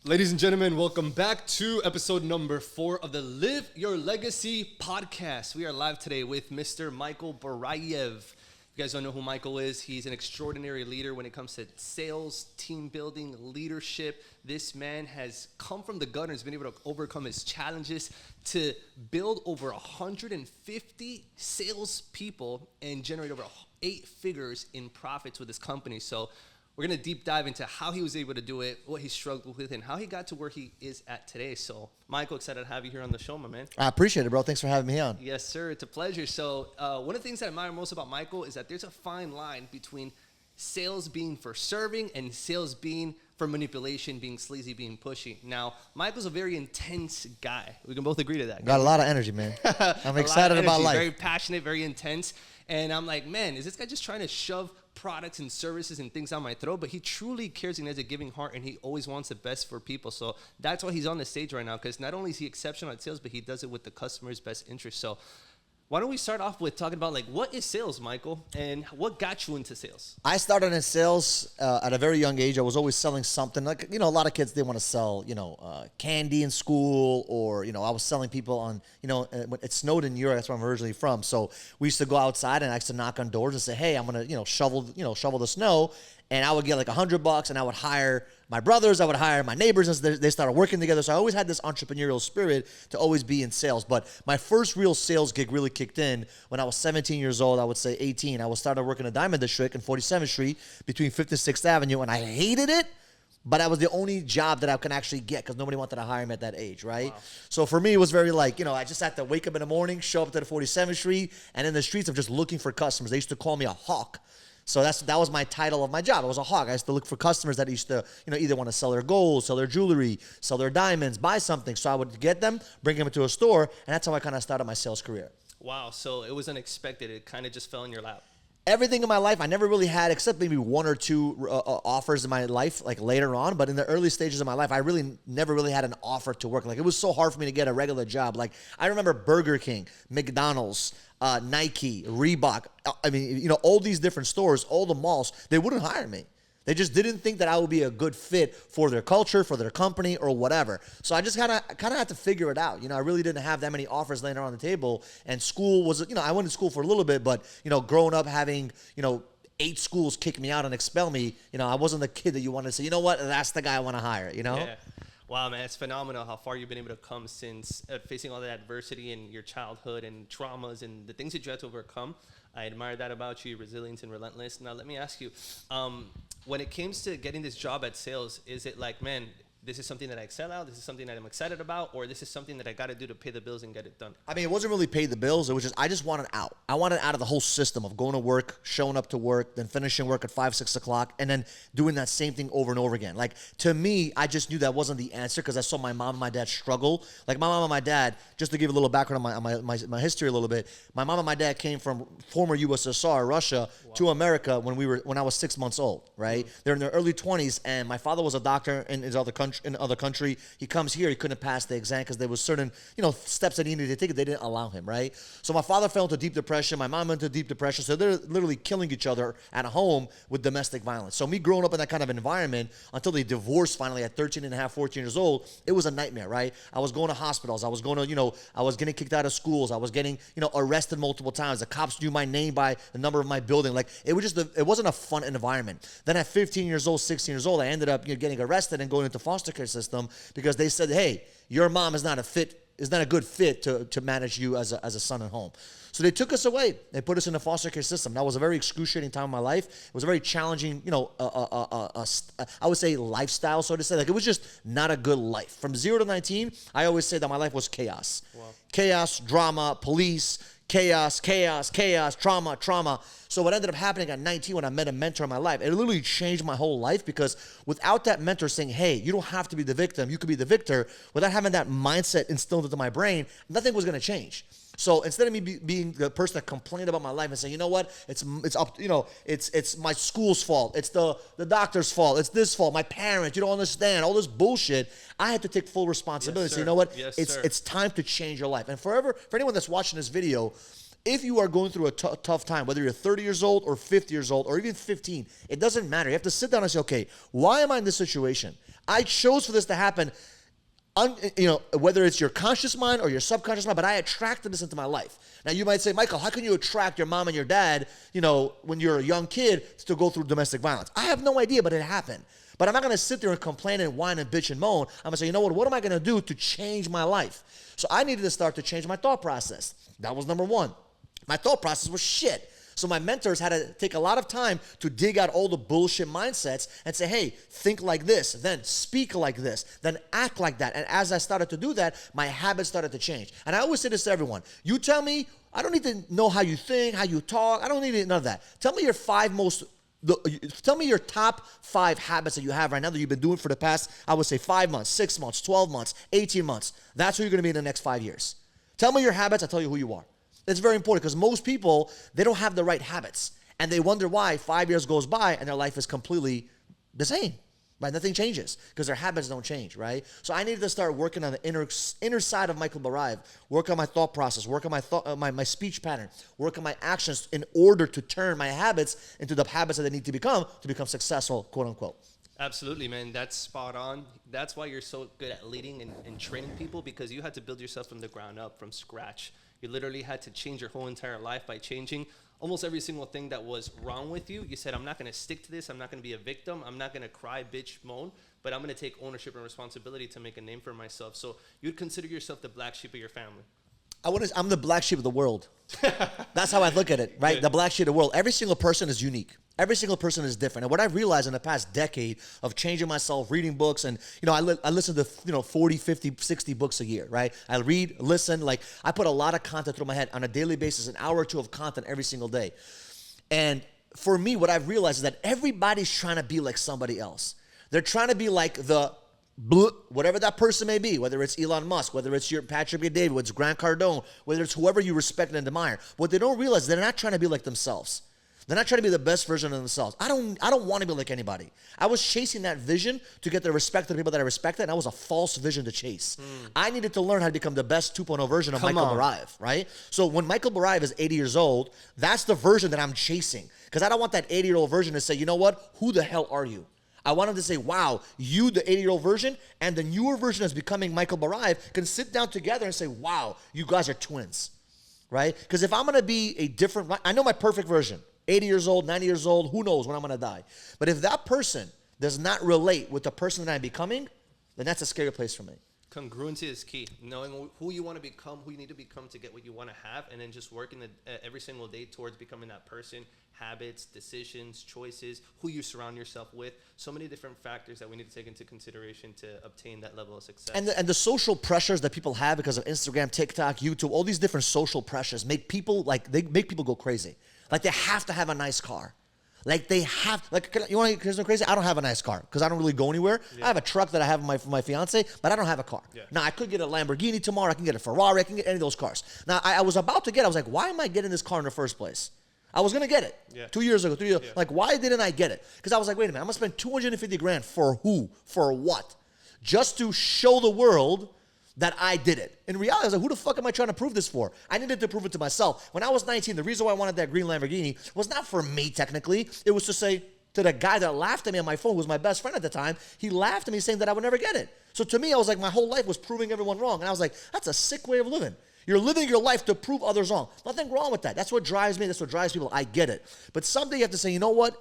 Ladies and gentlemen, welcome back to episode number 4 of the Live Your Legacy podcast. We are live today with Mr. Michael Barayev. If you guys don't know who Michael is, he's an extraordinary leader when it comes to sales, team building, leadership. This man has come from the gutter and has been able to overcome his challenges to build over 150 sales people and generate over 8 figures in profits with his company. So we're going to deep dive into how he was able to do it, what he struggled with, and how he got to where he is at today. So, Michael, excited to have you here on the show, my man. I appreciate it, bro. Thanks for having me on. Yes, sir. It's a pleasure. So, one of the things that I admire most about Michael is that there's a fine line between sales being for serving and sales being for manipulation, being sleazy, being pushy. Now, Michael's a very intense guy. We can both agree to that. Got a lot of energy, man. I'm excited about life. Very passionate, very intense. And I'm like, man, is this guy just trying to shove products and services and things down my throat? But he truly cares and has a giving heart, and he always wants the best for people. So that's why he's on the stage right now, because not only is he exceptional at sales, but he does it with the customer's best interest. So why don't we start off with talking about, like, what is sales, Michael, and what got you into sales? I started in sales at a very young age. I was always selling something. Like, a lot of kids, they want to sell, candy in school, or, I was selling people on, when it snowed in Europe. That's where I'm originally from. So we used to go outside and I used to knock on doors and say, hey, I'm going to, shovel the snow. And I would get like $100 and I would hire my brothers, I would hire my neighbors, and they started working together. So I always had this entrepreneurial spirit to always be in sales. But my first real sales gig really kicked in when I was 17 years old. I would say 18. I started working in Diamond District in 47th Street between 5th and 6th Avenue, and I hated it. But that was the only job that I could actually get because nobody wanted to hire me at that age, right? Wow. So for me, it was very I just had to wake up in the morning, show up to the 47th Street, and in the streets of just looking for customers. They used to call me a hawk. So that was my title of my job. I was a hawk. I used to look for customers that used to, either want to sell their gold, sell their jewelry, sell their diamonds, buy something. So I would get them, bring them into a store, and that's how I kind of started my sales career. Wow. So it was unexpected. It kind of just fell in your lap. Everything in my life, I never really had, except maybe 1 or 2 offers in my life, like later on. But in the early stages of my life, I really never really had an offer to work. Like, it was so hard for me to get a regular job. Like, I remember Burger King, McDonald's, Nike, Reebok. All these different stores, all the malls, they wouldn't hire me. They just didn't think that I would be a good fit for their culture, for their company, or whatever. So I just kind of had to figure it out. I really didn't have that many offers laying around the table. And school was, I went to school for a little bit, but, growing up having, 8 schools kick me out and expel me, I wasn't the kid that you wanted to say, you know what, that's the guy I want to hire, Yeah. Wow, man, it's phenomenal how far you've been able to come since facing all that adversity in your childhood and traumas and the things that you had to overcome. I admire that about you, resilience and relentless. Now, let me ask you, when it comes to getting this job at sales, is it like, man, this is something that I excel at, this is something that I'm excited about, or this is something that I got to do to pay the bills and get it done? I mean, it wasn't really pay the bills. It was just, I just wanted out. I wanted out of the whole system of going to work, showing up to work, then finishing work at 5, 6 o'clock, and then doing that same thing over and over again. Like, to me, I just knew that wasn't the answer because I saw my mom and my dad struggle. Like, my mom and my dad, just to give a little background on my history a little bit, my mom and my dad came from former USSR, Russia, to America when I was 6 months old, right? Mm-hmm. They're in their early 20s, and my father was a doctor in his other country. He comes here, he couldn't pass the exam because there was certain, steps that he needed to take. They didn't allow him, right? So my father fell into deep depression. My mom went into deep depression. So they're literally killing each other at home with domestic violence. So me growing up in that kind of environment until they divorced finally at 13 and a half, 14 years old, it was a nightmare, right? I was going to hospitals. I was going to, I was getting kicked out of schools. I was getting, arrested multiple times. The cops knew my name by the number of my building. Like, it was just, it wasn't a fun environment. Then at 15 years old, 16 years old, I ended up getting arrested and going into foster care system because they said, hey, your mom is not a good fit to manage you as a son at home. So they took us away. They put us in the foster care system. That was a very excruciating time in my life. It was a very challenging, I would say lifestyle, so to say. Like, it was just not a good life. From 0 to 19, I always say that my life was chaos. Wow. Chaos, drama, police, chaos, trauma. So what ended up happening at 19 when I met a mentor in my life, it literally changed my whole life because without that mentor saying, hey, you don't have to be the victim, you could be the victor, without having that mindset instilled into my brain, nothing was going to change. So instead of me being the person that complained about my life and saying, you know what, it's up, it's my school's fault, it's the doctor's fault, it's this fault, my parents, you don't understand, all this bullshit, I had to take full responsibility. Yes, so you know what, yes, it's time to change your life. And for anyone that's watching this video, if you are going through a tough time, whether you're 30 years old or 50 years old or even 15, it doesn't matter. You have to sit down and say, okay, why am I in this situation? I chose for this to happen, whether it's your conscious mind or your subconscious mind, but I attracted this into my life. Now, you might say, Michael, how can you attract your mom and your dad, when you're a young kid to go through domestic violence? I have no idea, but it happened. But I'm not going to sit there and complain and whine and bitch and moan. I'm going to say, what am I going to do to change my life? So I needed to start to change my thought process. That was number one. My thought process was shit. So my mentors had to take a lot of time to dig out all the bullshit mindsets and say, hey, think like this, then speak like this, then act like that. And as I started to do that, my habits started to change. And I always say this to everyone. You tell me, I don't need to know how you think, how you talk. I don't need none of that. Tell me tell me your top 5 habits that you have right now that you've been doing for the past, I would say 5 months, 6 months, 12 months, 18 months. That's who you're going to be in the next 5 years. Tell me your habits. I'll tell you who you are. It's very important because most people, they don't have the right habits. And they wonder why 5 years goes by and their life is completely the same. Right? Nothing changes because their habits don't change, right? So I needed to start working on the inner side of Michael Barayev, work on my thought process, work on my speech pattern, work on my actions in order to turn my habits into the habits that they need to become successful, quote unquote. Absolutely, man. That's spot on. That's why you're so good at leading and training people, because you had to build yourself from the ground up, from scratch. You literally had to change your whole entire life by changing almost every single thing that was wrong with you. You said, I'm not going to stick to this. I'm not going to be a victim. I'm not going to cry, bitch, moan, but I'm going to take ownership and responsibility to make a name for myself. So you'd consider yourself the black sheep of your family. I'm the black sheep of the world. That's how I look at it, right? Yeah. The black sheep of the world. Every single person is unique. Every single person is different. And what I've realized in the past decade of changing myself, reading books, and, I listen to, 40, 50, 60 books a year, right? I read, listen, I put a lot of content through my head on a daily basis, an hour or two of content every single day. And for me, what I've realized is that everybody's trying to be like somebody else. They're trying to be like whatever that person may be, whether it's Elon Musk, whether it's your Patrick David, whether it's Grant Cardone, whether it's whoever you respect and admire. What they don't realize is they're not trying to be like themselves. They're not trying to be the best version of themselves. I don't want to be like anybody. I was chasing that vision to get the respect of the people that I respected, and that was a false vision to chase. I needed to learn how to become the best 2.0 version of Michael Barayev, right? So when Michael Barayev is 80 years old, that's the version that I'm chasing, because I don't want that 80-year-old version to say, you know what? Who the hell are you? I want him to say, wow, you, the 80-year-old version, and the newer version that's becoming Michael Barayev can sit down together and say, wow, you guys are twins, right? Because if I'm going to be a different, I know my perfect version, 80 years old, 90 years old, who knows when I'm going to die. But if that person does not relate with the person that I'm becoming, then that's a scary place for me. Congruency is key. Knowing who you want to become, who you need to become to get what you want to have, and then just working every single day towards becoming that person. Habits, decisions, choices, who you surround yourself with. So many different factors that we need to take into consideration to obtain that level of success. And the social pressures that people have because of Instagram, TikTok, YouTube, all these different social pressures make people go crazy. Like they have to have a nice car. You want to hear something crazy? I don't have a nice car because I don't really go anywhere. Yeah. I have a truck that I have for my fiance, but I don't have a car. Yeah. Now, I could get a Lamborghini tomorrow. I can get a Ferrari. I can get any of those cars. Now, I was about to I was like, why am I getting this car in the first place? I was going to get it 2 years ago, 3 years ago. Like, why didn't I get it? Because I was like, wait a minute, I'm going to spend 250 grand for who? For what? Just to show the world that I did it. In reality, I was like, who the fuck am I trying to prove this for? I needed to prove it to myself. When I was 19, the reason why I wanted that green Lamborghini was not for me, technically. It was to say to the guy that laughed at me on my phone, who was my best friend at the time, he laughed at me saying that I would never get it. So to me, I was like, my whole life was proving everyone wrong. And I was like, that's a sick way of living. You're living your life to prove others wrong. Nothing wrong with that. That's what drives me. That's what drives people. I get it. But someday you have to say, you know what?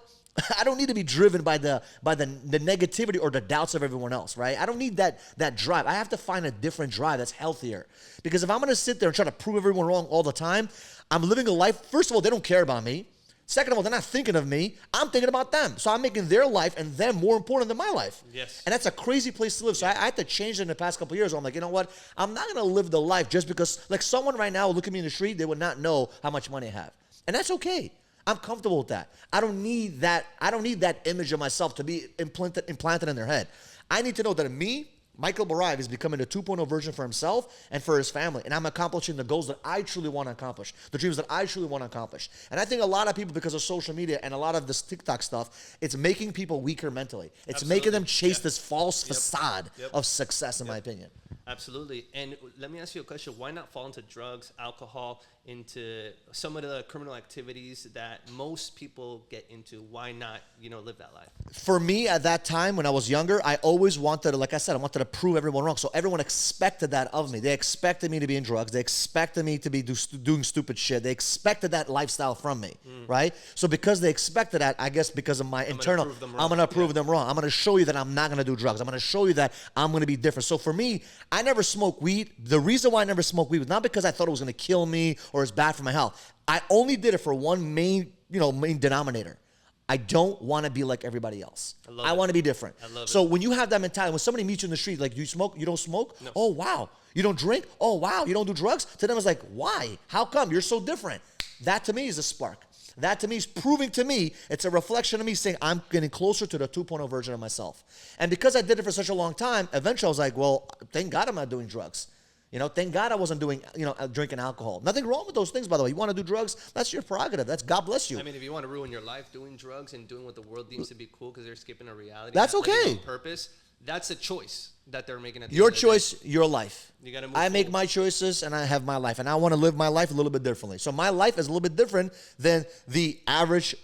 I don't need to be driven by the negativity or the doubts of everyone else, right? I don't need that drive. I have to find a different drive that's healthier. Because if I'm going to sit there and try to prove everyone wrong all the time, I'm living a life, first of all, they don't care about me. Second of all, they're not thinking of me. I'm thinking about them. So I'm making their life and them more important than my life. Yes. And that's a crazy place to live. So I had to change it in the past couple of years. Where I'm like, you know what? I'm not going to live the life just because, like someone right now will look at me in the street, they would not know how much money I have. And that's okay. I'm comfortable with that. I don't need that image of myself to be implanted in their head. I need to know that me, Michael Barayev, is becoming a 2.0 version for himself and for his family. And I'm accomplishing the goals that I truly want to accomplish, the dreams that I truly want to accomplish. And I think a lot of people, because of social media and a lot of this TikTok stuff, it's making people weaker mentally. It's making them chase this false facade of success, in my opinion. Absolutely. And let me ask you a question. Why not fall into drugs, alcohol, into some of the criminal activities that most people get into? Why not, live that life? For me, at that time when I was younger, I always wanted to, like I said, I wanted to prove everyone wrong. So everyone expected that of me. They expected me to be in drugs. They expected me to be doing stupid shit. They expected that lifestyle from me, right? So because they expected that, I guess because of my internal, I'm going to prove them wrong. I'm going to show you that I'm not going to do drugs. I'm going to show you that I'm going to be different. So for me, I never smoked weed. The reason why I never smoked weed was not because I thought it was going to kill me or it's bad for my health. I only did it for one main denominator. I don't want to be like everybody else. I want to be different. So when you have that mentality, when somebody meets you in the street, like, you smoke, you don't smoke? No. Oh, wow. You don't drink? Oh, wow. You don't do drugs? To them, it's like, why? How come? You're so different. That to me is a spark. That to me is proving to me, it's a reflection of me saying I'm getting closer to the 2.0 version of myself. And because I did it for such a long time, eventually I was like, well, thank God I'm not doing drugs. Thank God I wasn't doing, drinking alcohol. Nothing wrong with those things, by the way. You want to do drugs, that's your prerogative. That's God bless you. I mean, if you want to ruin your life doing drugs and doing what the world deems to be cool because they're skipping a reality, that's okay. On purpose, that's a choice that they're making. At the your end of choice, the day. your life. You gotta move I make forward. my choices and I have my life, and I want to live my life a little bit differently. So my life is a little bit different than the average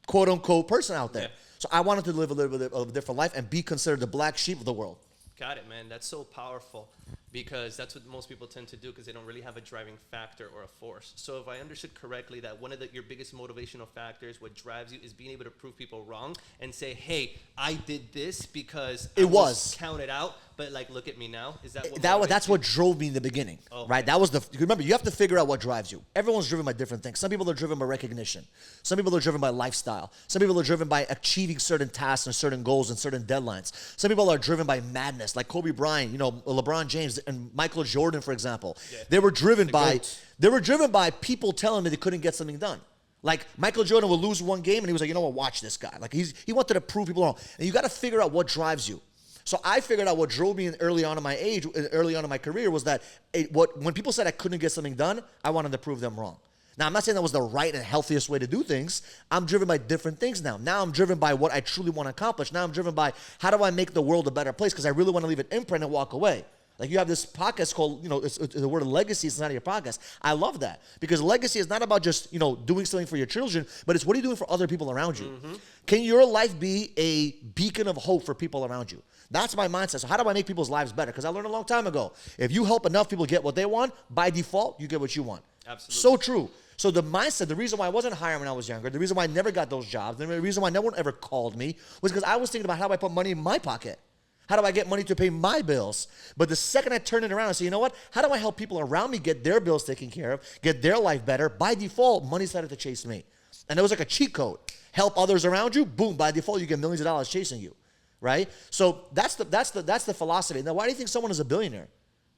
quote unquote person out there. Yeah. So I wanted to live a little bit of a different life and be considered the black sheep of the world. Got it, man. That's so powerful, because that's what most people tend to do, because they don't really have a driving factor or a force. So if I understood correctly, that one of your biggest motivational factors, what drives you, is being able to prove people wrong and say, hey, I did this because I was counted out, but like, look at me now. Is that what that's what drove me in the beginning, right? That was remember, you have to figure out what drives you. Everyone's driven by different things. Some people are driven by recognition. Some people are driven by lifestyle. Some people are driven by achieving certain tasks and certain goals and certain deadlines. Some people are driven by madness, like Kobe Bryant, LeBron James and Michael Jordan, for example. Yeah. They were driven by people telling me they couldn't get something done. Like, Michael Jordan would lose one game and he was like, you know what, watch this guy. Like, he wanted to prove people wrong. And you got to figure out what drives you. So I figured out what drove me early on in my career was that when people said I couldn't get something done, I wanted to prove them wrong. Now, I'm not saying that was the right and healthiest way to do things. I'm driven by different things now. Now I'm driven by what I truly want to accomplish. Now I'm driven by how do I make the world a better place, because I really want to leave an imprint and walk away. Like, you have this podcast called, it's the word legacy is not your podcast. I love that, because legacy is not about just, doing something for your children, but it's what are you doing for other people around you? Mm-hmm. Can your life be a beacon of hope for people around you? That's my mindset. So how do I make people's lives better? Because I learned a long time ago, if you help enough people get what they want, by default, you get what you want. Absolutely. So true. So the mindset, the reason why I wasn't hired when I was younger, the reason why I never got those jobs, the reason why no one ever called me was because I was thinking about how do I put money in my pocket? How do I get money to pay my bills? But the second I turn it around and say, you know what? How do I help people around me get their bills taken care of, get their life better? By default, money started to chase me. And it was like a cheat code. Help others around you, boom, by default, you get millions of dollars chasing you, right? So that's the philosophy. Now, why do you think someone is a billionaire?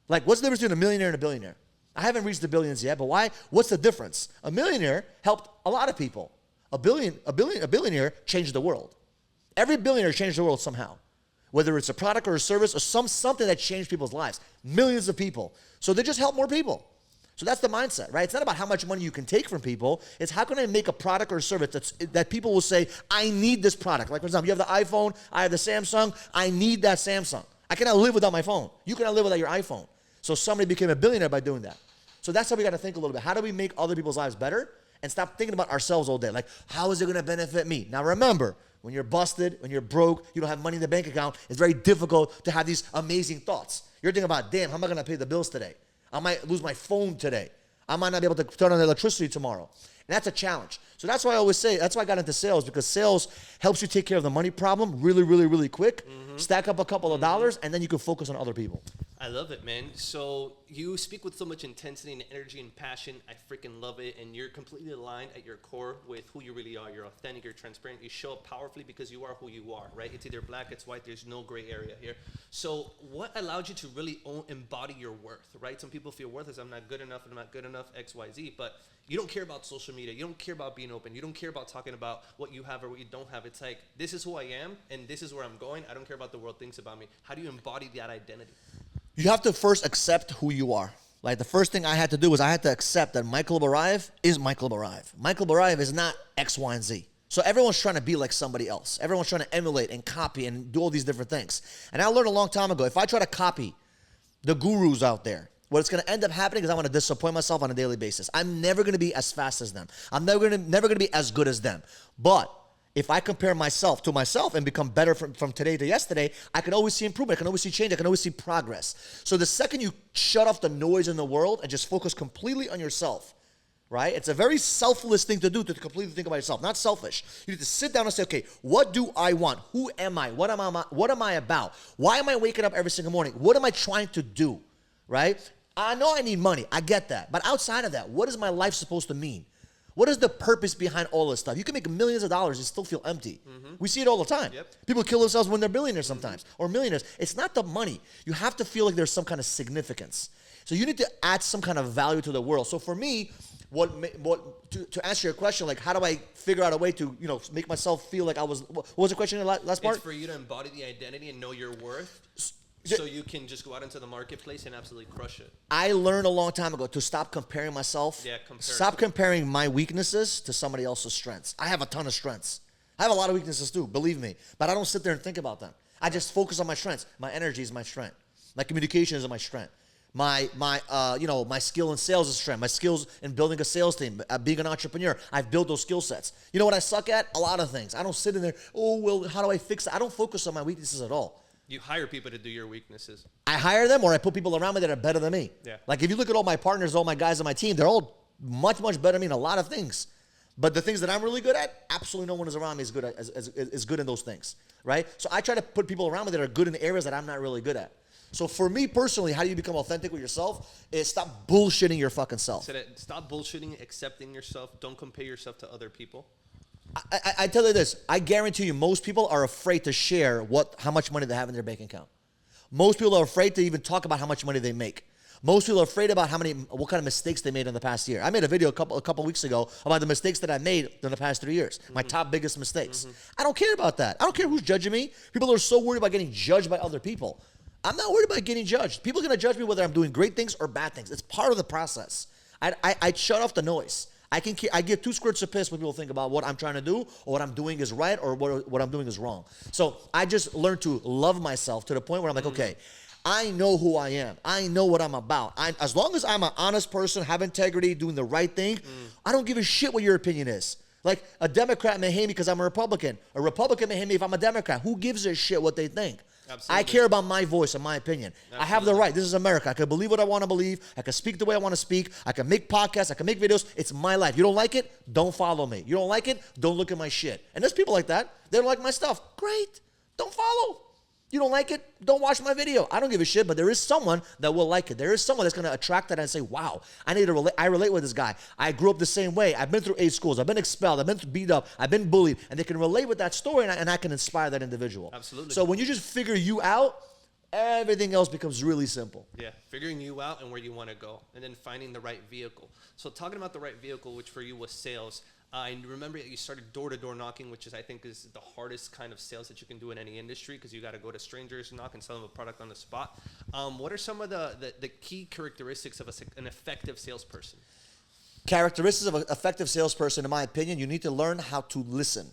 Like, what's the difference between a millionaire and a billionaire? I haven't reached the billions yet, but why? What's the difference? A millionaire helped a lot of people. A billionaire changed the world. Every billionaire changed the world somehow, whether it's a product or a service or something that changed people's lives. Millions of people. So they just help more people. So that's the mindset, right? It's not about how much money you can take from people. It's how can I make a product or a service that people will say, I need this product. Like, for example, you have the iPhone, I have the Samsung, I need that Samsung. I cannot live without my phone. You cannot live without your iPhone. So somebody became a billionaire by doing that. So that's how we got to think a little bit. How do we make other people's lives better and stop thinking about ourselves all day? Like, how is it going to benefit me? Now, remember, when you're busted, when you're broke, you don't have money in the bank account, it's very difficult to have these amazing thoughts. You're thinking about, damn, how am I going to pay the bills today? I might lose my phone today. I might not be able to turn on the electricity tomorrow. And that's a challenge. So that's why I always say, that's why I got into sales, because sales helps you take care of the money problem really, really, really quick, stack up a couple of dollars, and then you can focus on other people. I love it, man. So you speak with so much intensity and energy and passion. I freaking love it. And you're completely aligned at your core with who you really are. You're authentic, you're transparent. You show up powerfully because you are who you are, right? It's either black, it's white. There's no gray area here. So what allowed you to really embody your worth, right? Some people feel worthless. I'm not good enough, I'm not good enough, X, Y, Z. But you don't care about social media. You don't care about being open. You don't care about talking about what you have or what you don't have. It's like, this is who I am, and this is where I'm going. I don't care about the world thinks about me. How do you embody that identity? You have to first accept who you are. Like, the first thing I had to do was I had to accept that Michael Barayev is Michael Barayev. Michael Barayev is not X, Y, and Z. So everyone's trying to be like somebody else. Everyone's trying to emulate and copy and do all these different things. And I learned a long time ago, if I try to copy the gurus out there. What's going to end up happening is I'm going to disappoint myself on a daily basis. I'm never going to be as fast as them. I'm never going to be as good as them. But if I compare myself to myself and become better from today to yesterday, I can always see improvement. I can always see change. I can always see progress. So the second you shut off the noise in the world and just focus completely on yourself, right? It's a very selfless thing to do, to completely think about yourself, not selfish. You need to sit down and say, okay, what do I want? Who am I? What am I about? Why am I waking up every single morning? What am I trying to do, right? I know I need money. I get that. But outside of that, what is my life supposed to mean? What is the purpose behind all this stuff? You can make millions of dollars and still feel empty. We see it all the time. People kill themselves when they're billionaires sometimes, or millionaires. It's not the money. You have to feel like there's some kind of significance. So you need to add some kind of value to the world. So for me, to answer your question, like how do I figure out a way to make myself feel like I was? What was the question in the last part? It's for you to embody the identity and know your worth. So you can just go out into the marketplace and absolutely crush it. I learned a long time ago to stop comparing myself. Yeah, stop comparing my weaknesses to somebody else's strengths. I have a ton of strengths. I have a lot of weaknesses too, believe me. But I don't sit there and think about them. I just focus on my strengths. My energy is my strength. My communication is my strength. My skill in sales is strength. My skills in building a sales team, being an entrepreneur, I've built those skill sets. You know what I suck at? A lot of things. I don't sit in there, how do I fix it? I don't focus on my weaknesses at all. You hire people to do your weaknesses. I hire them, or I put people around me that are better than me. Yeah. Like if you look at all my partners, all my guys on my team, they're all much, much better than me in a lot of things. But the things that I'm really good at, absolutely no one is around me is good in those things, right? So I try to put people around me that are good in areas that I'm not really good at. So for me personally, how do you become authentic with yourself? Is stop bullshitting your fucking self. Stop bullshitting, accepting yourself. Don't compare yourself to other people. I tell you this, I guarantee you most people are afraid to share how much money they have in their bank account. Most people are afraid to even talk about how much money they make. Most people are afraid about what kind of mistakes they made in the past year. I made a video a couple weeks ago about the mistakes that I made in the past 3 years, my top biggest mistakes. I don't care about that. I don't care who's judging me. People are so worried about getting judged by other people. I'm not worried about getting judged. People are going to judge me whether I'm doing great things or bad things. It's part of the process. I shut off the noise. I give two squirts of piss when people think about what I'm trying to do or what I'm doing is right or what I'm doing is wrong. So I just learned to love myself to the point where I'm like, okay, I know who I am. I know what I'm about. As long as I'm an honest person, have integrity, doing the right thing, I don't give a shit what your opinion is. Like a Democrat may hate me because I'm a Republican. A Republican may hate me if I'm a Democrat. Who gives a shit what they think? Absolutely. I care about my voice and my opinion. Absolutely. I have the right. This is America. I can believe what I want to believe. I can speak the way I want to speak. I can make podcasts. I can make videos. It's my life. You don't like it? Don't follow me. You don't like it? Don't look at my shit. And there's people like that. They don't like my stuff. Great. Don't follow. You don't like it? Don't watch my video. I don't give a shit, but there is someone that will like it. There is someone that's going to attract that and say, wow, I relate with this guy. I grew up the same way. I've been through 8 schools. I've been expelled. I've been beat up. I've been bullied. And they can relate with that story, and I can inspire that individual. Absolutely. So when you just figure you out, everything else becomes really simple. Yeah, figuring you out and where you want to go, and then finding the right vehicle. So talking about the right vehicle, which for you was sales, I remember that you started door-to-door knocking, which I think is the hardest kind of sales that you can do in any industry because you got to go to strangers, knock, and sell them a product on the spot. What are some of the key characteristics of an effective salesperson? Characteristics of an effective salesperson, in my opinion, you need to learn how to listen,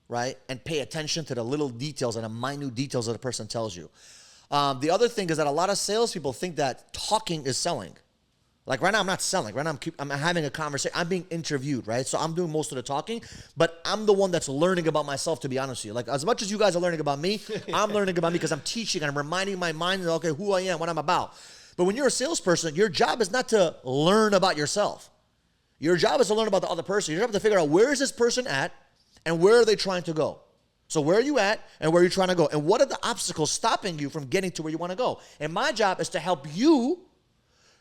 right? And pay attention to the little details and the minute details that a person tells you. The other thing is that a lot of salespeople think that talking is selling. Like right now, I'm not selling. Right now, I'm having a conversation. I'm being interviewed, right? So I'm doing most of the talking, but I'm the one that's learning about myself, to be honest with you. Like as much as you guys are learning about me, I'm learning about me because I'm teaching and I'm reminding my mind, okay, who I am, what I'm about. But when you're a salesperson, your job is not to learn about yourself. Your job is to learn about the other person. Your job is to figure out where is this person at and where are they trying to go. So where are you at and where are you trying to go? And what are the obstacles stopping you from getting to where you want to go? And my job is to help you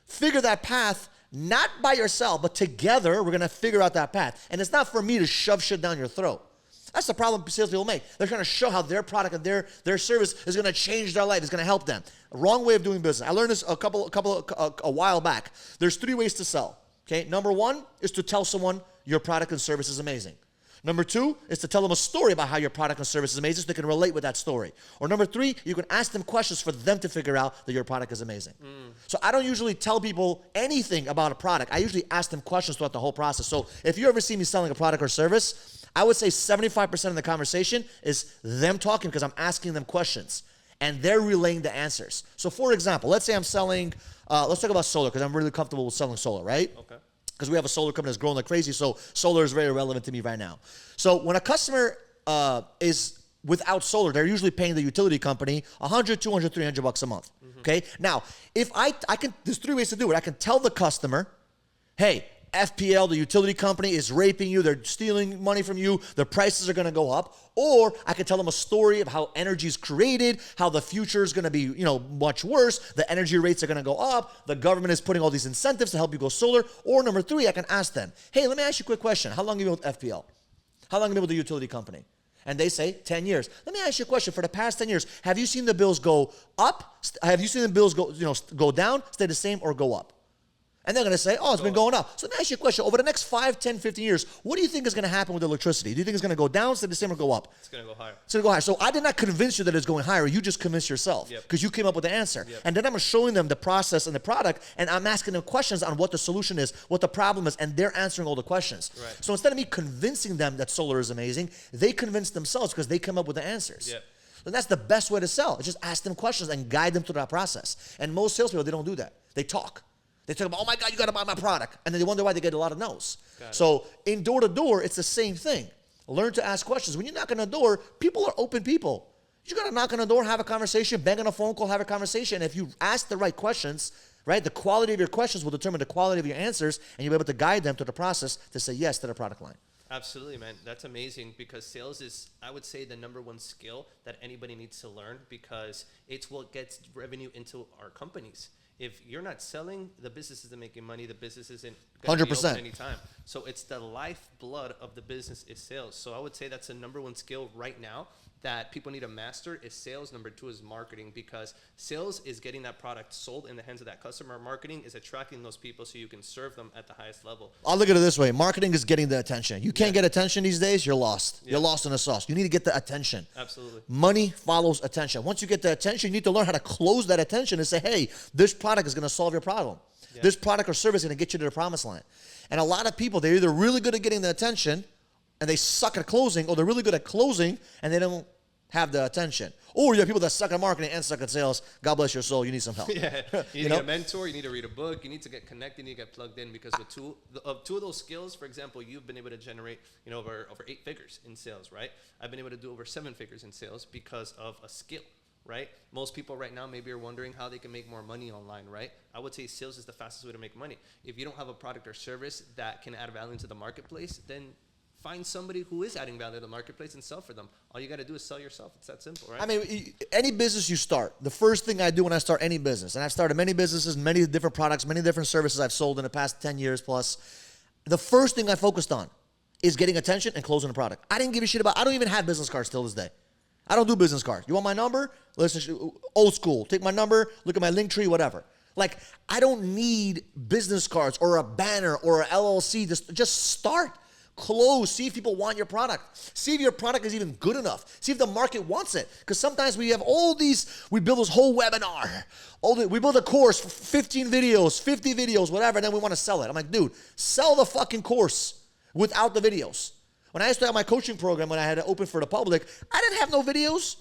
figure that path, not by yourself, but together we're going to figure out that path. And it's not for me to shove shit down your throat. That's the problem salespeople make. They're trying to show how their product and their service is going to change their life. It's going to help them. Wrong way of doing business. I learned this a while back. There's 3 ways to sell. Okay, number 1 is to tell someone your product and service is amazing. Number 2 is to tell them a story about how your product and service is amazing so they can relate with that story. Or number 3, you can ask them questions for them to figure out that your product is amazing. So I don't usually tell people anything about a product. I usually ask them questions throughout the whole process. So if you ever see me selling a product or service, I would say 75% of the conversation is them talking because I'm asking them questions. and they're relaying the answers. So for example, let's say I'm selling, let's talk about solar because I'm really comfortable with selling solar, right? Okay. Because we have a solar company that's growing like crazy, so solar is very relevant to me right now. So when a customer is without solar, they're usually paying the utility company $100, $200, $300 a month. Okay. Now, if I can, there's 3 ways to do it. I can tell the customer, hey, FPL, the utility company, is raping you. They're stealing money from you. The prices are going to go up. Or I can tell them a story of how energy is created, how the future is going to be, much worse. The energy rates are going to go up. The government is putting all these incentives to help you go solar. Or number 3, I can ask them, hey, let me ask you a quick question. How long have you been with FPL? How long have you been with the utility company? And they say 10 years. Let me ask you a question. For the past 10 years, have you seen the bills go up? Have you seen the bills go down, stay the same, or go up? And they're going to say, oh, it's been going up. So let me ask you a question. Over the next 5, 10, 15 years, what do you think is going to happen with electricity? Do you think it's going to go down, stay the same, or go up? It's going to go higher. It's going to go higher. So I did not convince you that it's going higher. You just convinced yourself because you came up with the answer. Yep. And then I'm showing them the process and the product, and I'm asking them questions on what the solution is, what the problem is, and they're answering all the questions. Right. So instead of me convincing them that solar is amazing, they convince themselves because they come up with the answers. Yep. And that's the best way to sell. It's just ask them questions and guide them through that process. And most salespeople, they don't do that. They talk. They talk about, oh my God, you got to buy my product. And then they wonder why they get a lot of no's. So in door-to-door, it's the same thing. Learn to ask questions. When you knock on a door, people are open people. You got to knock on a door, have a conversation, bang on a phone call, have a conversation. If you ask the right questions, right, the quality of your questions will determine the quality of your answers, and you'll be able to guide them through the process to say yes to the product line. Absolutely, man. That's amazing because sales is, I would say, the #1 skill that anybody needs to learn because it's what gets revenue into our companies. If you're not selling, the business isn't making money. The business isn't going to be open anytime. So it's the lifeblood of the business is sales. So I would say that's the #1 skill right now that people need to master is sales. Number 2 is marketing because sales is getting that product sold in the hands of that customer. Marketing is attracting those people so you can serve them at the highest level. I'll look at it this way. Marketing is getting the attention. You can't get attention these days, you're lost. You're lost in the sauce. You need to get the attention. Absolutely. Money follows attention. Once you get the attention, you need to learn how to close that attention and say, hey, this product is going to solve your problem. Yeah. This product or service is going to get you to the promised line. And a lot of people, they're either really good at getting the attention and they suck at closing, or they're really good at closing and they don't have the attention. Or you have people that suck at marketing and suck at sales. God bless your soul. You need some help. Yeah. You need a mentor. You need to read a book. You need to get connected. You need to get plugged in because with two of those skills, for example, you've been able to generate over 8 figures in sales, right? I've been able to do over 7 figures in sales because of a skill, right? Most people right now maybe are wondering how they can make more money online, right? I would say sales is the fastest way to make money. If you don't have a product or service that can add value into the marketplace, then find somebody who is adding value to the marketplace and sell for them. All you got to do is sell yourself. It's that simple, right? I mean, any business you start, the first thing I do when I start any business, and I've started many businesses, many different products, many different services I've sold in the past 10 years plus, the first thing I focused on is getting attention and closing the product. I didn't give a shit about, I don't even have business cards till this day. I don't do business cards. You want my number? Listen, old school. Take my number, look at my link tree, whatever. Like, I don't need business cards or a banner or a LLC. Just start. Close. See if people want your product. See if your product is even good enough. See if the market wants it. Because sometimes we have all these, we build this whole webinar. We build a course for 15 videos, 50 videos, whatever, and then we want to sell it. I'm like, dude, sell the fucking course without the videos. When I used to have my coaching program, when I had to open for the public, I didn't have no videos.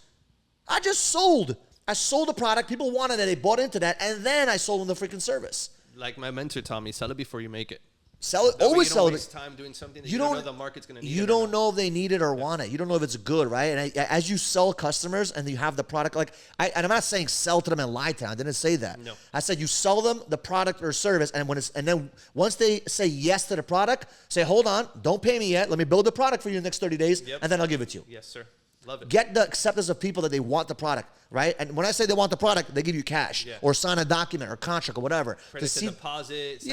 I just sold. I sold the product. People wanted it. They bought into that. And then I sold them the freaking service. Like my mentor taught me, sell it before you make it. Sell it. Always sell it. You don't waste time doing something that you don't know the market's going to need. You don't know if they need it or want it. You don't know if it's good, right? And as you sell customers and you have the product, and I'm not saying sell to them and lie to them. I didn't say that. No. I said you sell them the product or service, and then once they say yes to the product, say, hold on, don't pay me yet. Let me build the product for you in the next 30 days, and then I'll give it to you. Yes, sir. Love it. Get the acceptance of people that they want the product, right? And when I say they want the product, they give you cash or sign a document or contract or whatever. Credit to deposit.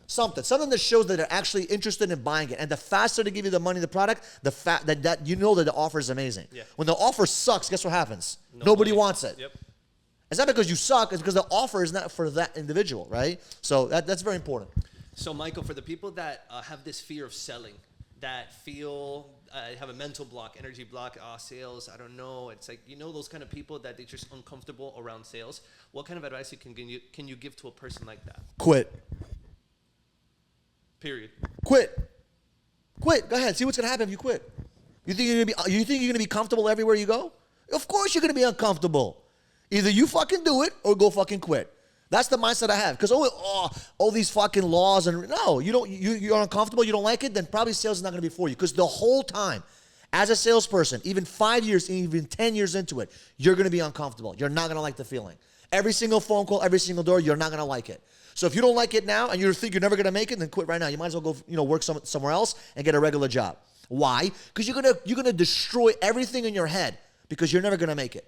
Something that shows that they're actually interested in buying it. And the faster they give you the money, the product, that you know that the offer is amazing. Yeah. When the offer sucks, guess what happens? Nobody wants it. Yep. It's not because you suck. It's because the offer is not for that individual, right? So that's very important. So, Michael, for the people that have this fear of selling, that feel have a mental block, energy block, sales, I don't know. It's like, those kind of people that they're just uncomfortable around sales. What kind of advice can you give to a person like that? Quit. Period. Quit. Go ahead. See what's gonna happen if you quit. You think you're gonna be comfortable everywhere you go? Of course you're going to be uncomfortable. Either you fucking do it or go fucking quit. That's the mindset I have. Because all these fucking laws and no, you're uncomfortable, you don't like it, then probably sales is not going to be for you. Because the whole time, as a salesperson, even 5 years, even 10 years into it, you're going to be uncomfortable. You're not going to like the feeling. Every single phone call, every single door, you're not going to like it. So if you don't like it now and you think you're never going to make it, then quit right now. You might as well go, work somewhere else and get a regular job. Why? Because you're gonna destroy everything in your head because you're never going to make it.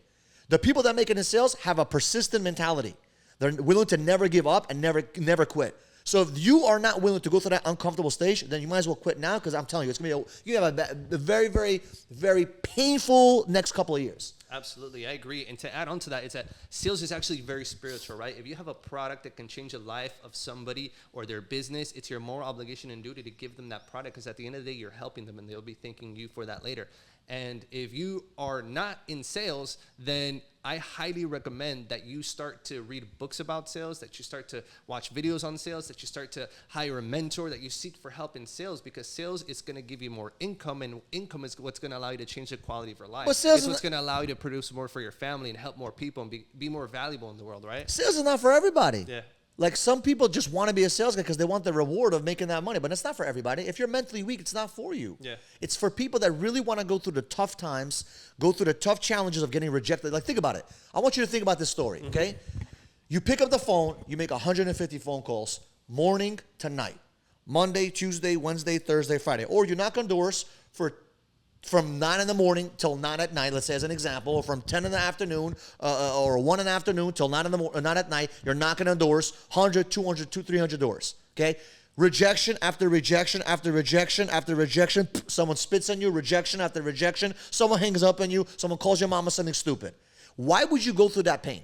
The people that make it in sales have a persistent mentality. They're willing to never give up and never quit. So if you are not willing to go through that uncomfortable stage, then you might as well quit now because I'm telling you, it's going to be you have a very, very, very painful next couple of years. Absolutely, I agree. And to add on to that, it's that sales is actually very spiritual, right? If you have a product that can change the life of somebody or their business, it's your moral obligation and duty to give them that product because at the end of the day, you're helping them and they'll be thanking you for that later. And if you are not in sales, then I highly recommend that you start to read books about sales, that you start to watch videos on sales, that you start to hire a mentor, that you seek for help in sales because sales is going to give you more income and income is what's going to allow you to change the quality of your life. It's what's going to allow you to produce more for your family and help more people and be more valuable in the world, right? Sales is not for everybody. Yeah. Like some people just want to be a sales guy because they want the reward of making that money, but it's not for everybody. If you're mentally weak, it's not for you. Yeah. It's for people that really want to go through the tough times, go through the tough challenges of getting rejected. Like think about it. I want you to think about this story, okay? You pick up the phone, you make 150 phone calls morning to night. Monday, Tuesday, Wednesday, Thursday, Friday. Or you knock on doors from 9 in the morning till 9 at night, let's say as an example, or from 10 in the afternoon or 1 in the afternoon till 9 at night, you're knocking on doors, 100, 200, 200, 300 doors, okay? Rejection after rejection after rejection after rejection. Someone spits on you, rejection after rejection. Someone hangs up on you. Someone calls your mama something stupid. Why would you go through that pain?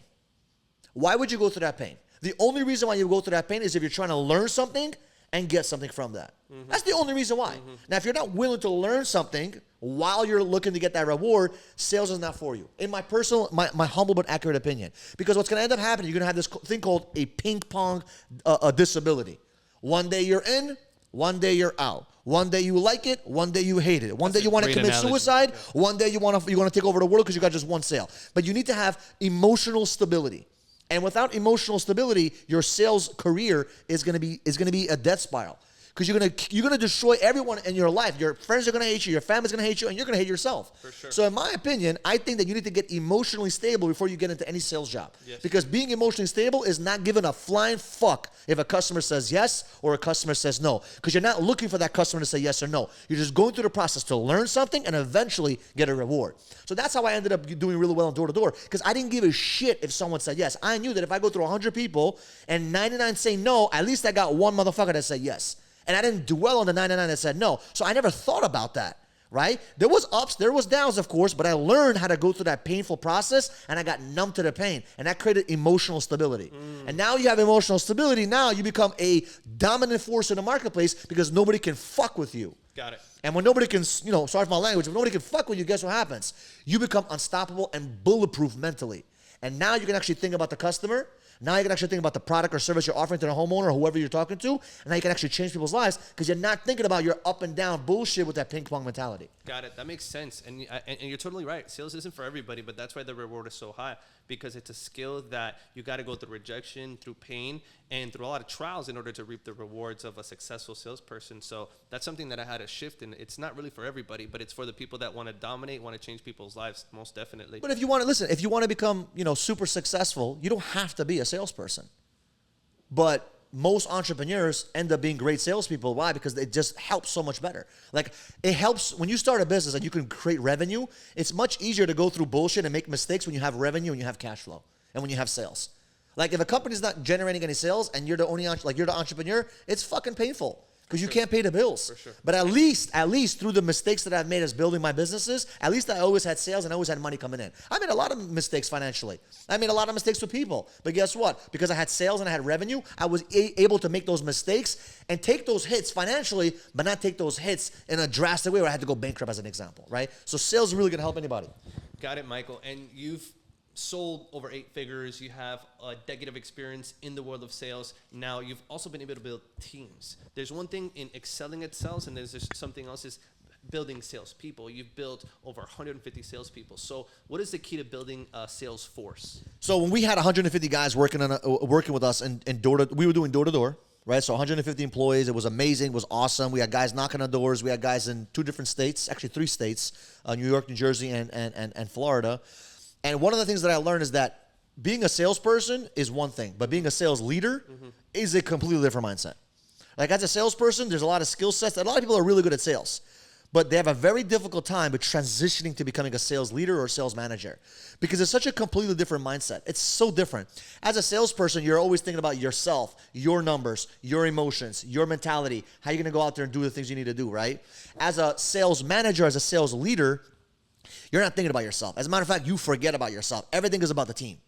Why would you go through that pain? The only reason why you go through that pain is if you're trying to learn something and get something from that. That's the only reason why. Now, if you're not willing to learn something while you're looking to get that reward, sales is not for you. In my my humble but accurate opinion. Because what's going to end up happening, you're going to have this thing called a ping pong disability. One day you're in, one day you're out. One day you like it, one day you hate it. One day you want to commit suicide, one day you want to take over the world because you got just one sale. But you need to have emotional stability. And without emotional stability, your sales career is going to be a death spiral. Because you're gonna destroy everyone in your life. Your friends are gonna hate you, your family's gonna hate you, and you're gonna hate yourself. For sure. So in my opinion, I think that you need to get emotionally stable before you get into any sales job. Yes. Because being emotionally stable is not giving a flying fuck if a customer says yes or a customer says no. Because you're not looking for that customer to say yes or no. You're just going through the process to learn something and eventually get a reward. So that's how I ended up doing really well on door-to-door. Because I didn't give a shit if someone said yes. I knew that if I go through 100 people and 99 say no, at least I got one motherfucker that said yes. And I didn't dwell on the 99 that said no. So I never thought about that, right? There was ups, there was downs, of course, but I learned how to go through that painful process, and I got numb to the pain. And that created emotional stability. And now you have emotional stability. Now you become a dominant force in the marketplace because nobody can fuck with you. Got it. And when nobody can, sorry for my language, when nobody can fuck with you, guess what happens? You become unstoppable and bulletproof mentally. And now you can actually think about the customer. Now you can actually think about the product or service you're offering to the homeowner or whoever you're talking to. And now you can actually change people's lives because you're not thinking about your up and down bullshit with that ping pong mentality. Got it. That makes sense. And you're totally right. Sales isn't for everybody, but that's why the reward is so high because it's a skill that you got to go through rejection, through pain, and through a lot of trials in order to reap the rewards of a successful salesperson. So that's something that I had to shift, and it's not really for everybody, but it's for the people that want to dominate, want to change people's lives, most definitely. But if you want to become, super successful, you don't have to be a salesperson. But most entrepreneurs end up being great salespeople. Why? Because it just helps so much better. Like, it helps when you start a business and you can create revenue. It's much easier to go through bullshit and make mistakes when you have revenue and you have cash flow and when you have sales. Like, if a company's not generating any sales and you're the only you're the entrepreneur, it's fucking painful because you can't pay the bills. For sure. But at least through the mistakes that I've made as building my businesses, at least I always had sales and I always had money coming in. I made a lot of mistakes financially. I made a lot of mistakes with people. But guess what? Because I had sales and I had revenue, I was able to make those mistakes and take those hits financially, but not take those hits in a drastic way where I had to go bankrupt as an example, right? So sales is really going to help anybody. Got it, Michael. And you've sold over 8 figures. You have a decade of experience in the world of sales. Now, you've also been able to build teams. There's one thing in excelling at sales, and there's something else is building salespeople. You've built over 150 salespeople. So what is the key to building a sales force? So when we had 150 guys working with us we were doing door to door, right? So 150 employees. It was amazing. It was awesome. We had guys knocking on doors. We had guys in 2 different states, actually 3 states, New York, New Jersey, and Florida. And one of the things that I learned is that being a salesperson is one thing, but being a sales leader is a completely different mindset. Like as a salesperson, there's a lot of skill sets. A lot of people are really good at sales, but they have a very difficult time with transitioning to becoming a sales leader or sales manager because it's such a completely different mindset. It's so different. As a salesperson, you're always thinking about yourself, your numbers, your emotions, your mentality, how you're going to go out there and do the things you need to do, right? As a sales manager, as a sales leader, you're not thinking about yourself. As a matter of fact, you forget about yourself. Everything is about the team.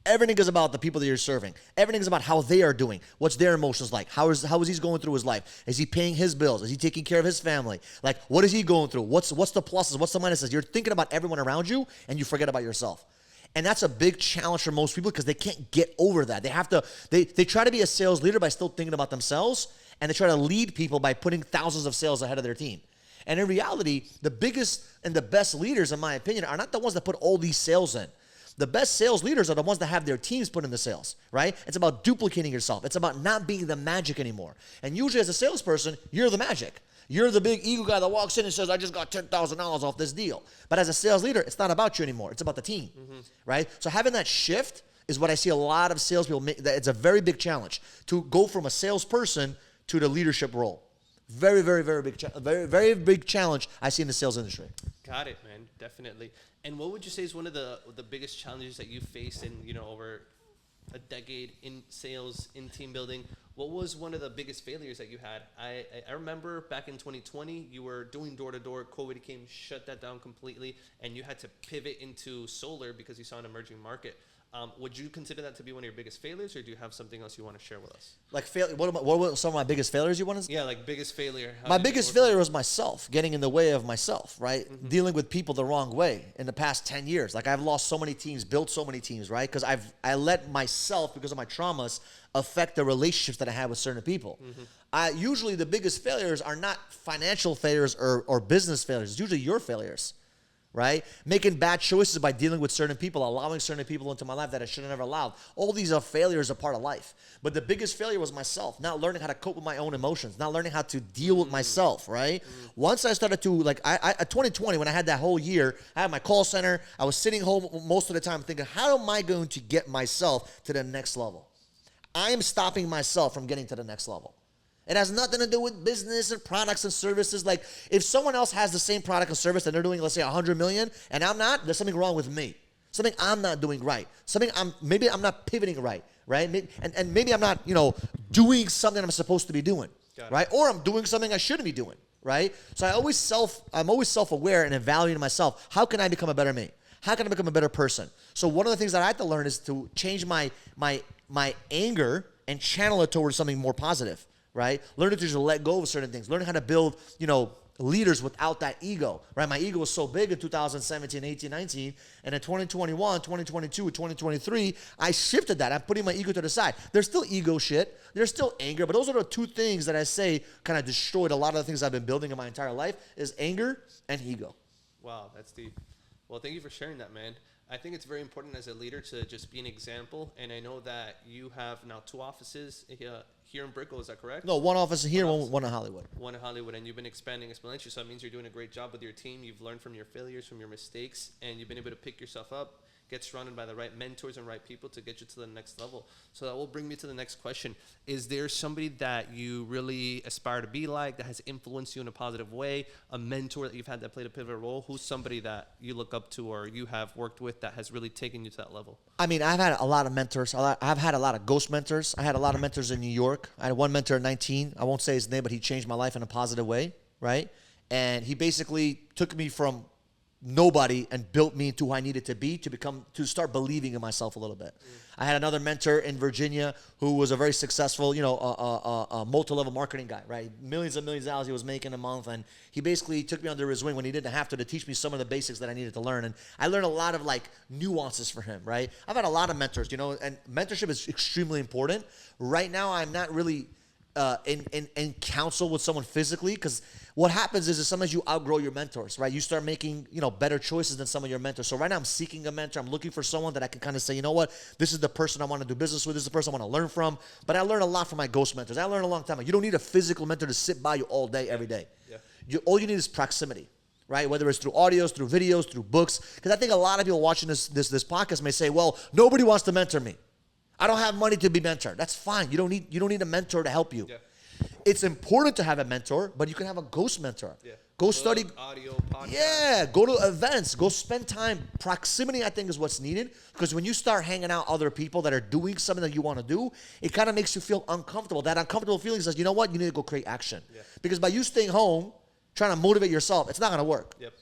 Everything is about the people that you're serving. Everything is about how they are doing. What's their emotions like? How is he going through his life? Is he paying his bills? Is he taking care of his family? Like, what is he going through? What's the pluses? What's the minuses? You're thinking about everyone around you, and you forget about yourself. And that's a big challenge for most people because they can't get over that. They try to be a sales leader by still thinking about themselves, and they try to lead people by putting thousands of sales ahead of their team. And in reality, the biggest and the best leaders, in my opinion, are not the ones that put all these sales in. The best sales leaders are the ones that have their teams put in the sales, right? It's about duplicating yourself. It's about not being the magic anymore. And usually as a salesperson, you're the magic. You're the big ego guy that walks in and says, I just got $10,000 off this deal. But as a sales leader, it's not about you anymore. It's about the team, right? So having that shift is what I see a lot of salespeople make. It's a very big challenge to go from a salesperson to the leadership role. Very, very, very big, very big challenge I see in the sales industry. Got it, man. Definitely. And what would you say is one of the biggest challenges that you faced in, over a decade in sales, in team building? What was one of the biggest failures that you had? I remember back in 2020, you were doing door-to-door. COVID came, shut that down completely, and you had to pivot into solar because you saw an emerging market. Would you consider that to be one of your biggest failures, or do you have something else you want to share with us? Like, what were some of my biggest failures you want to? Yeah, like biggest failure. My biggest failure was myself, getting in the way of myself, right? Dealing with people the wrong way in the past 10 years. Like, I've lost so many teams, built so many teams, right? Because I let myself, because of my traumas, affect the relationships that I had with certain people. Usually the biggest failures are not financial failures or business failures. It's usually your failures. Right? Making bad choices by dealing with certain people, allowing certain people into my life that I should have never allowed. All these are failures, a part of life. But the biggest failure was myself, not learning how to cope with my own emotions, not learning how to deal with myself, right? Once I started to, at 2020, when I had that whole year, I had my call center. I was sitting home most of the time thinking, how am I going to get myself to the next level? I am stopping myself from getting to the next level. It has nothing to do with business and products and services. Like, if someone else has the same product and service and they're doing, let's say, 100 million, and I'm not, there's something wrong with me. Something I'm not doing right. Maybe I'm not pivoting right? And maybe I'm not, doing something I'm supposed to be doing, right? Or I'm doing something I shouldn't be doing, right? So I'm always self-aware and evaluating myself. How can I become a better me? How can I become a better person? So one of the things that I had to learn is to change my anger and channel it towards something more positive. Right? Learning to just let go of certain things. Learning how to build, leaders without that ego. Right? My ego was so big in 2017, 18, 19. And in 2021, 2022, 2023, I shifted that. I'm putting my ego to the side. There's still ego shit. There's still anger. But those are the 2 things that I say kind of destroyed a lot of the things I've been building in my entire life is anger and ego. Wow, that's deep. Well, thank you for sharing that, man. I think it's very important as a leader to just be an example. And I know that you have now 2 offices here in Brickell, is that correct? No, 1 office here, one in Hollywood. One in Hollywood, and you've been expanding exponentially, so that means you're doing a great job with your team. You've learned from your failures, from your mistakes, and you've been able to pick yourself up, get surrounded by the right mentors and right people to get you to the next level. So that will bring me to the next question. Is there somebody that you really aspire to be like, that has influenced you in a positive way, a mentor that you've had that played a pivotal role? Who's somebody that you look up to or you have worked with that has really taken you to that level? I mean, I've had a lot of mentors. I've had a lot of ghost mentors. I had a lot of mentors in New York. I had one mentor at 19. I won't say his name, but he changed my life in a positive way, right? And he basically took me from nobody and built me into who I needed to be to start believing in myself a little bit. I had another mentor in Virginia who was a very successful, a multi-level marketing guy, right? Millions and millions of dollars he was making a month, and he basically took me under his wing when he didn't have to teach me some of the basics that I needed to learn. And I learned a lot of nuances from him, right? I've had a lot of mentors, and mentorship is extremely important. Right now, I'm not really in counsel with someone physically, because what happens is sometimes you outgrow your mentors, right? You start making, better choices than some of your mentors. So right now I'm seeking a mentor. I'm looking for someone that I can kind of say, you know what, this is the person I want to do business with. This is the person I want to learn from. But I learned a lot from my ghost mentors. I learned a long time. You don't need a physical mentor to sit by you all day, every day. Yeah. All you need is proximity, right? Whether it's through audios, through videos, through books. Because I think a lot of people watching this podcast may say, well, nobody wants to mentor me. I don't have money to be mentored. That's fine. You don't need a mentor to help you. Yeah. It's important to have a mentor, but you can have a ghost mentor. Yeah. Go study audio, podcast. Yeah, go to events. Go spend time. Proximity, I think, is what's needed, because when you start hanging out other people that are doing something that you want to do, it kind of makes you feel uncomfortable. That uncomfortable feeling says, you know what? You need to go create action. Yeah. Because by you staying home, trying to motivate yourself, it's not going to work. Yep.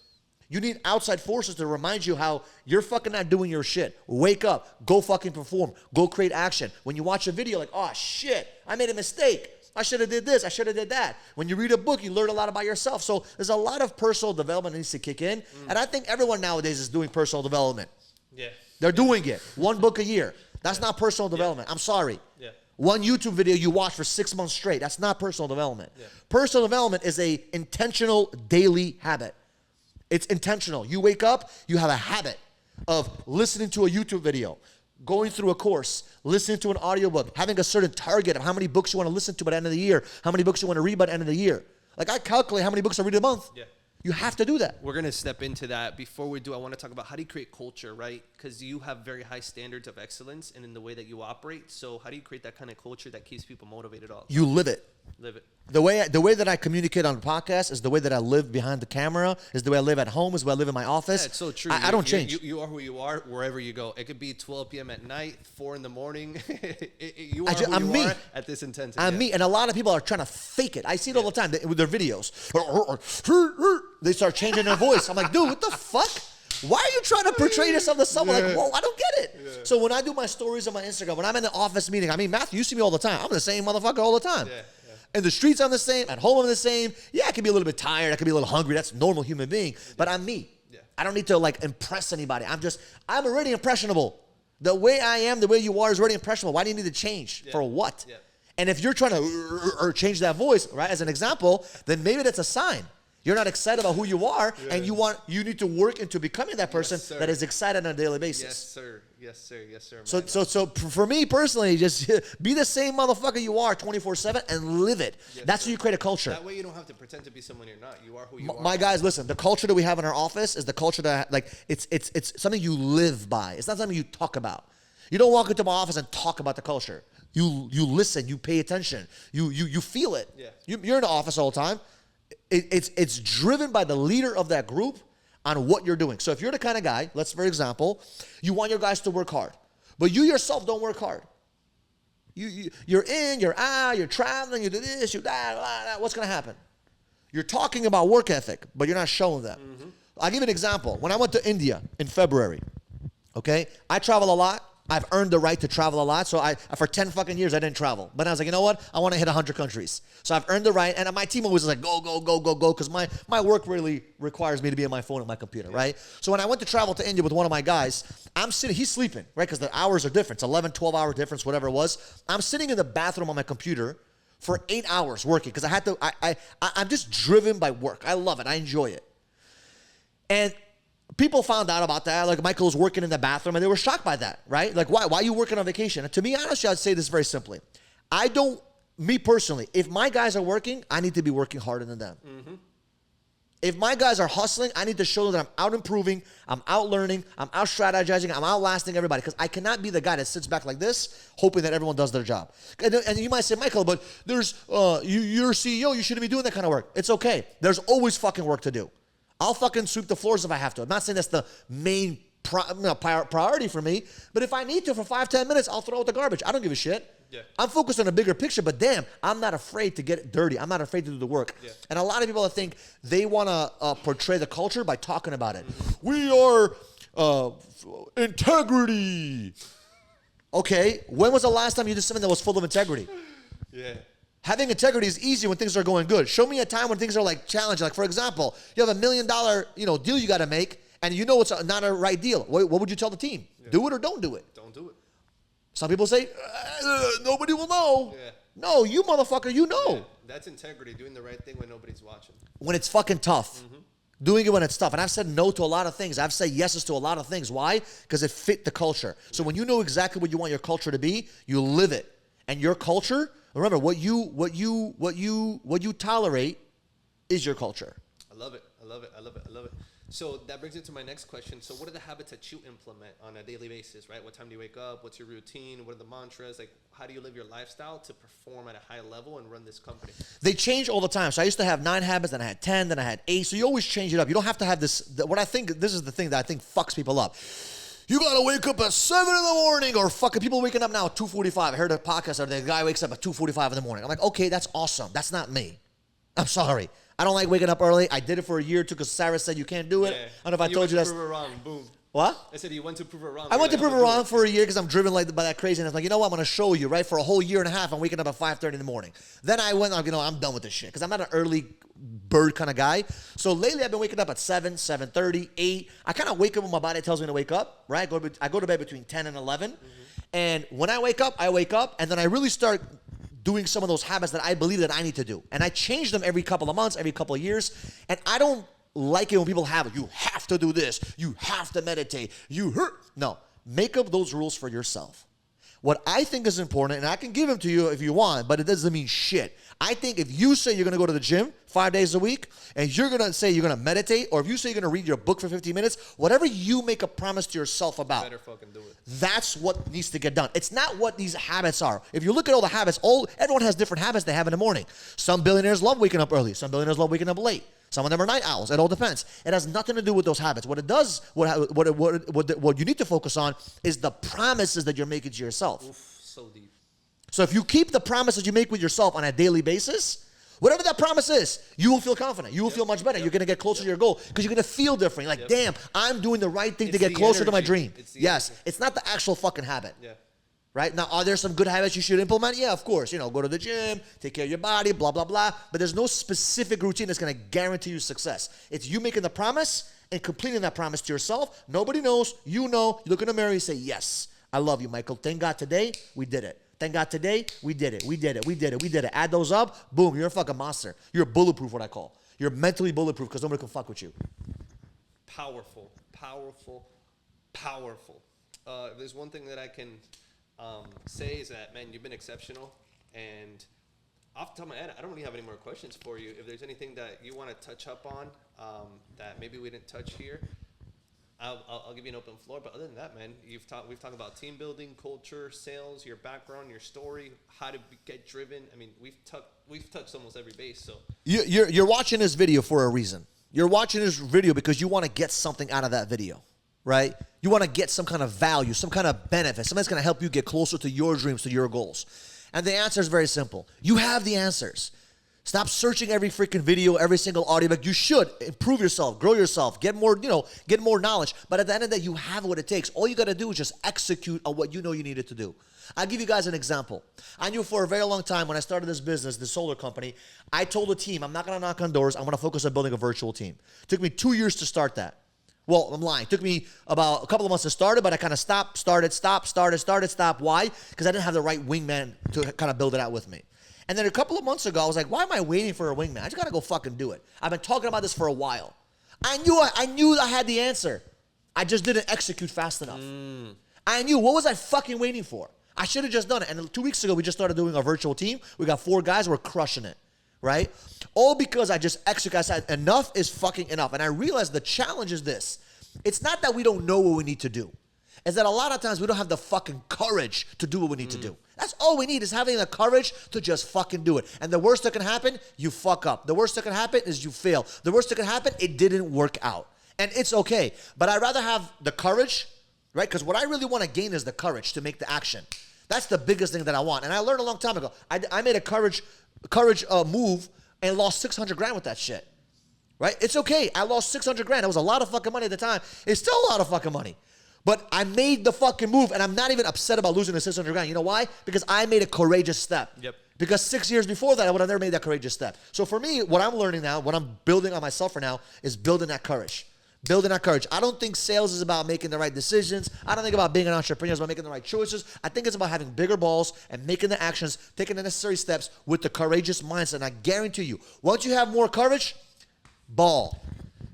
You need outside forces to remind you how you're fucking not doing your shit. Wake up. Go fucking perform. Go create action. When you watch a video, like, oh, shit, I made a mistake. I should have did this. I should have did that. When you read a book, you learn a lot about yourself. So there's a lot of personal development that needs to kick in. And I think everyone nowadays is doing personal development. Yeah. They're doing it. One book a year. That's not personal development. I'm sorry. Yeah. One YouTube video you watch for 6 months straight. That's not personal development. Yeah. Personal development is a intentional daily habit. It's intentional. You wake up, you have a habit of listening to a YouTube video, going through a course, listening to an audiobook, having a certain target of how many books you want to listen to by the end of the year, how many books you want to read by the end of the year. Like, I calculate how many books I read a month. Yeah. You have to do that. We're going to step into that. Before we do, I want to talk about how do you create culture, right? Because you have very high standards of excellence and in the way that you operate. So how do you create that kind of culture that keeps people motivated all the time? You live it. Live it. The way that I communicate on the podcast is the way that I live behind the camera, is the way I live at home, is the way I live in my office. Yeah, it's so true. I don't change. You are who you are wherever you go. It could be 12 p.m. at night, 4 in the morning. You are who you are at this intensity. I'm me. And a lot of people are trying to fake it. I see it all the time with their videos. They start changing their voice. I'm like, dude, what the fuck? Why are you trying to portray yourself to someone? Like, whoa, I don't get it. Yeah. So when I do my stories on my Instagram, when I'm in the office meeting, I mean, Matthew, you see me all the time. I'm the same motherfucker all the time. Yeah. In the streets, I'm the same. At home, I'm the same. Yeah, I can be a little bit tired. I can be a little hungry. That's a normal human being. But I'm me. Yeah. I don't need to, like, impress anybody. I'm already impressionable. The way I am, the way you are is already impressionable. Why do you need to change? Yeah. For what? Yeah. And if you're trying to change that voice, right, as an example, then maybe that's a sign. You're not excited about who you are, and you need to work into becoming that person that is excited on a daily basis. Yes, sir. Yes, sir. Yes, sir. So for me personally, just be the same motherfucker you are 24/7 and live it. Yes, that's how you create a culture. That way you don't have to pretend to be someone you're not. You are who you are. My guys, listen, the culture that we have in our office is the culture that, like, it's something you live by. It's not something you talk about. You don't walk into my office and talk about the culture. You listen, you pay attention, you feel it. Yeah. You're in the office all the time. It's driven by the leader of that group on what you're doing. So if you're the kind of guy, let's, for example, you want your guys to work hard, but you yourself don't work hard. You're in, you're out, you're traveling, you do this, you that. What's going to happen? You're talking about work ethic, but you're not showing that. Mm-hmm. I'll give you an example. When I went to India in February, okay, I travel a lot. I've earned the right to travel a lot. So for 10 fucking years, I didn't travel. But I was like, you know what? I want to hit 100 countries. So I've earned the right. And my team always was like, go, go, go, go, go. Because my work really requires me to be on my phone and my computer, right? So when I went to travel to India with one of my guys, I'm sitting, he's sleeping, right? Because the hours are different. It's 11, 12-hour difference, whatever it was. I'm sitting in the bathroom on my computer for 8 hours working. Because I'm just driven by work. I love it. I enjoy it. And people found out about that. Like, Michael was working in the bathroom, and they were shocked by that, right? Like, why are you working on vacation? And to me, honestly, I'd say this very simply. Me personally, if my guys are working, I need to be working harder than them. Mm-hmm. If my guys are hustling, I need to show them that I'm out improving, I'm out learning, I'm out strategizing, I'm outlasting everybody. Because I cannot be the guy that sits back like this, hoping that everyone does their job. And you might say, Michael, but you're CEO, you shouldn't be doing that kind of work. It's okay. There's always fucking work to do. I'll fucking sweep the floors if I have to. I'm not saying that's the main priority for me, but if I need to for 5-10 minutes, I'll throw out the garbage. I don't give a shit. Yeah. I'm focused on a bigger picture, but damn, I'm not afraid to get dirty. I'm not afraid to do the work. Yeah. And a lot of people, I think, they want to portray the culture by talking about it. Mm-hmm. We are integrity. Okay, when was the last time you did something that was full of integrity? Yeah. Having integrity is easy when things are going good. Show me a time when things are like challenging. Like, for example, you have $1 million, deal you got to make, and you know it's not a right deal. What would you tell the team? Yeah. Do it or don't do it? Don't do it. Some people say, nobody will know. Yeah. No, you motherfucker, you know. Yeah, that's integrity, doing the right thing when nobody's watching. When it's fucking tough. Doing it when it's tough. And I've said no to a lot of things. I've said yeses to a lot of things. Why? Because it fit the culture. So when you know exactly what you want your culture to be, you live it. And your culture, remember, what you tolerate is your culture. I love it. I love it. I love it. I love it. So that brings me to my next question. So what are the habits that you implement on a daily basis, right? What time do you wake up? What's your routine? What are the mantras? Like, how do you live your lifestyle to perform at a high level and run this company? They change all the time. So I used to have 9 habits, then I had 10, then I had 8. So you always change it up. You don't have to have this. What I think, this is the thing that I think fucks people up. You gotta wake up at 7 in the morning, or fucking people waking up now at 2:45. I heard a podcast the guy wakes up at 2:45 in the morning. I'm like, okay, that's awesome. That's not me. I'm sorry. I don't like waking up early. I did it for a year or two because Sarah said you can't do it. Yeah. I don't know if I told you that. Prove it wrong. Boom. What? I said you went to prove it wrong. I went to prove it wrong for a year because I'm driven like by that crazy. And I was like, you know what? I'm going to show you, right? For a whole year and a half, I'm waking up at 5:30 in the morning. Then I went, you know, I'm done with this shit because I'm not an early bird kind of guy. So lately I've been waking up at 7, 7:30, 8. I kind of wake up when my body tells me to wake up, right? I go to bed between 10 and 11. And when I wake up, and then I really start doing some of those habits that I believe that I need to do. And I change them every couple of months, every couple of years. And I don't like it when people have it. You have to do this. You have to meditate. No, make up those rules for yourself. What I think is important, and I can give them to you if you want, but it doesn't mean shit. I think if you say you're going to go to the gym 5 days a week, and you're going to say you're going to meditate, or if you say you're going to read your book for 15 minutes, whatever you make a promise to yourself about, better fucking do it. That's what needs to get done. It's not what these habits are. If you look at all the habits, everyone has different habits they have in the morning. Some billionaires love waking up early. Some billionaires love waking up late. Some of them are night owls. It all depends. It has nothing to do with those habits. What it does, what you need to focus on is the promises that you're making to yourself. Oof, so deep. So if you keep the promises you make with yourself on a daily basis, whatever that promise is, you will feel confident. You will feel much better. You're going to get closer to your goal because you're going to feel different. You're like, damn, I'm doing the right thing to get closer to my dream. Yes, it's not the actual fucking habit. Yeah. Right? Now, are there some good habits you should implement? Yeah, of course. You know, go to the gym, take care of your body, blah, blah, blah. But there's no specific routine that's going to guarantee you success. It's you making the promise and completing that promise to yourself. Nobody knows. You know. You look in the mirror, you say, yes, I love you, Michael. Thank God today we did it. Thank God today we did it. We did it. We did it. We did it. Add those up. Boom. You're a fucking monster. You're bulletproof, what I call. You're mentally bulletproof because nobody can fuck with you. Powerful. Powerful. Powerful. If there's one thing that I can say is that, man, you've been exceptional. And off the top of my head, I don't really have any more questions for you. If there's anything that you want to touch up on that maybe we didn't touch here, I'll give you an open floor. But other than that, man, we've talked about team building, culture, sales, your background, your story, how to get driven. I mean, we've touched almost every base. So you're watching this video for a reason. You're watching this video because you want to get something out of that video, right? You want to get some kind of value, some kind of benefit, something that's going to help you get closer to your dreams, to your goals. And the answer is very simple. You have the answers. Stop searching every freaking video, every single audiobook. You should improve yourself, grow yourself, get more knowledge. But at the end of the day, you have what it takes. All you got to do is just execute on what you know you needed to do. I'll give you guys an example. I knew for a very long time when I started this business, the solar company, I told the team, I'm not going to knock on doors. I'm going to focus on building a virtual team. It took me 2 years to start that. Well, I'm lying. It took me about a couple of months to start it, but I kind of stopped. Why? Because I didn't have the right wingman to kind of build it out with me. And then a couple of months ago, I was like, why am I waiting for a wingman? I just got to go fucking do it. I've been talking about this for a while. I knew I had the answer. I just didn't execute fast enough. I knew. What was I fucking waiting for? I should have just done it. And 2 weeks ago, we just started doing our virtual team. We got 4 guys. We're crushing it, right? All because I just executed. I said, enough is fucking enough. And I realized the challenge is this. It's not that we don't know what we need to do. It's that a lot of times we don't have the fucking courage to do what we need to do. That's all we need is having the courage to just fucking do it. And the worst that can happen, you fuck up. The worst that can happen is you fail. The worst that can happen, it didn't work out. And it's okay. But I'd rather have the courage, right? Because what I really want to gain is the courage to make the action. That's the biggest thing that I want. And I learned a long time ago. I made a courage move and lost 600 grand with that shit. Right? It's okay. I lost 600 grand. That was a lot of fucking money at the time. It's still a lot of fucking money. But I made the fucking move, and I'm not even upset about losing the 600 grand. You know why? Because I made a courageous step. Yep. Because 6 years before that, I would have never made that courageous step. So for me, what I'm learning now, what I'm building on myself for now, is building that courage. building our courage. I don't think sales is about making the right decisions. I don't think about being an entrepreneur is about making the right choices. I think it's about having bigger balls and making the actions, taking the necessary steps with the courageous mindset. And I guarantee you, once you have more courage, ball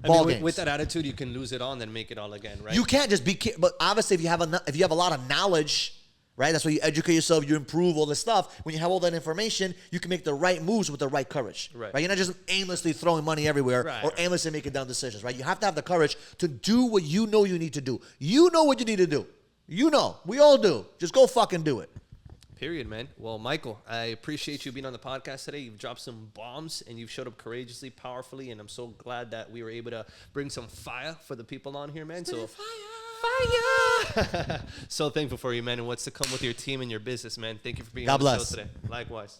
games. With that attitude, you can lose it all and then make it all again, right? You can't just be, but obviously if you have a lot of knowledge, right? That's why you educate yourself, you improve all this stuff. When you have all that information, you can make the right moves with the right courage, right? You're not just aimlessly throwing money everywhere or aimlessly making dumb decisions, right? You have to have the courage to do what you know you need to do. You know what you need to do. You know. We all do. Just go fucking do it. Period, man. Well, Michael, I appreciate you being on the podcast today. You've dropped some bombs and you've showed up courageously, powerfully, and I'm so glad that we were able to bring some fire for the people on here, man. So fire! So thankful for you, man, and what's to come with your team and your business, man. Thank you for being on the show today. Likewise.